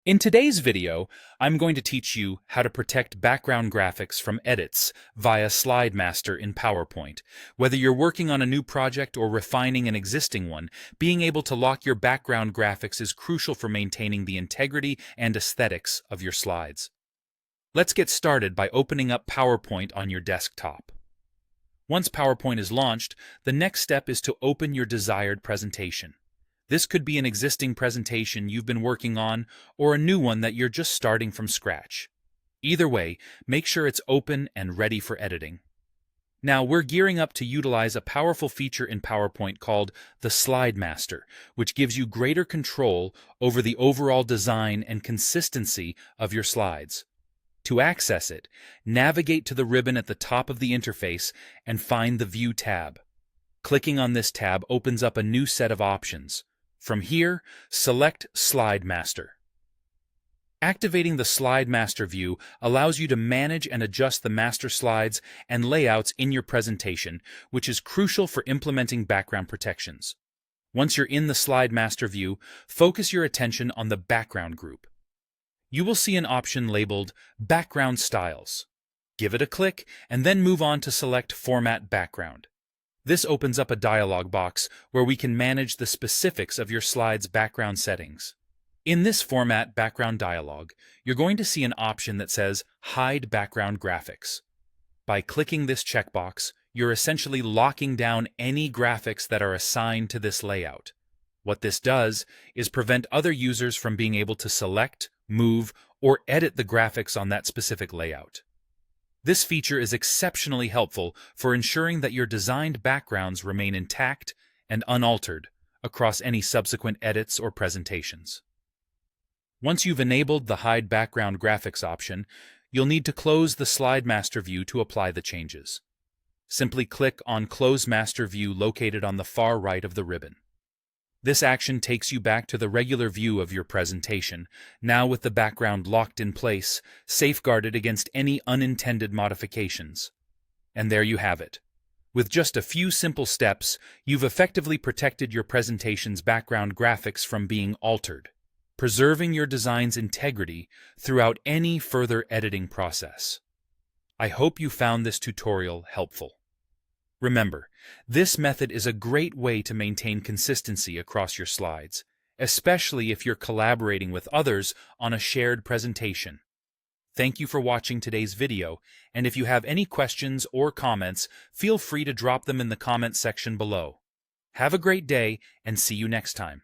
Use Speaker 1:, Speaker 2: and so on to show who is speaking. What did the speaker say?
Speaker 1: In today's video, I'm going to teach you how to protect background graphics from edits via Slide Master in PowerPoint. Whether you're working on a new project or refining an existing one, being able to lock your background graphics is crucial for maintaining the integrity and aesthetics of your slides. Let's get started by opening up PowerPoint on your desktop. Once PowerPoint is launched, the next step is to open your desired presentation. This could be an existing presentation you've been working on or a new one that you're just starting from scratch. Either way, make sure it's open and ready for editing. Now, we're gearing up to utilize a powerful feature in PowerPoint called the Slide Master, which gives you greater control over the overall design and consistency of your slides. To access it, navigate to the ribbon at the top of the interface and find the View tab. Clicking on this tab opens up a new set of options. From here, select Slide Master. Activating the Slide Master view allows you to manage and adjust the master slides and layouts in your presentation, which is crucial for implementing background protections. Once you're in the Slide Master view, focus your attention on the background group. You will see an option labeled Background Styles. Give it a click and then move on to select Format Background. This opens up a dialog box where we can manage the specifics of your slide's background settings. In this Format Background dialog, you're going to see an option that says Hide Background Graphics. By clicking this checkbox, you're essentially locking down any graphics that are assigned to this layout. What this does is prevent other users from being able to select, move, or edit the graphics on that specific layout. This feature is exceptionally helpful for ensuring that your designed backgrounds remain intact and unaltered across any subsequent edits or presentations. Once you've enabled the Hide Background Graphics option, you'll need to close the Slide Master view to apply the changes. Simply click on Close Master View located on the far right of the ribbon. This action takes you back to the regular view of your presentation, now with the background locked in place, safeguarded against any unintended modifications. And there you have it. With just a few simple steps, you've effectively protected your presentation's background graphics from being altered, preserving your design's integrity throughout any further editing process. I hope you found this tutorial helpful. Remember, this method is a great way to maintain consistency across your slides, especially if you're collaborating with others on a shared presentation. Thank you for watching today's video, and if you have any questions or comments, feel free to drop them in the comments section below. Have a great day, and see you next time.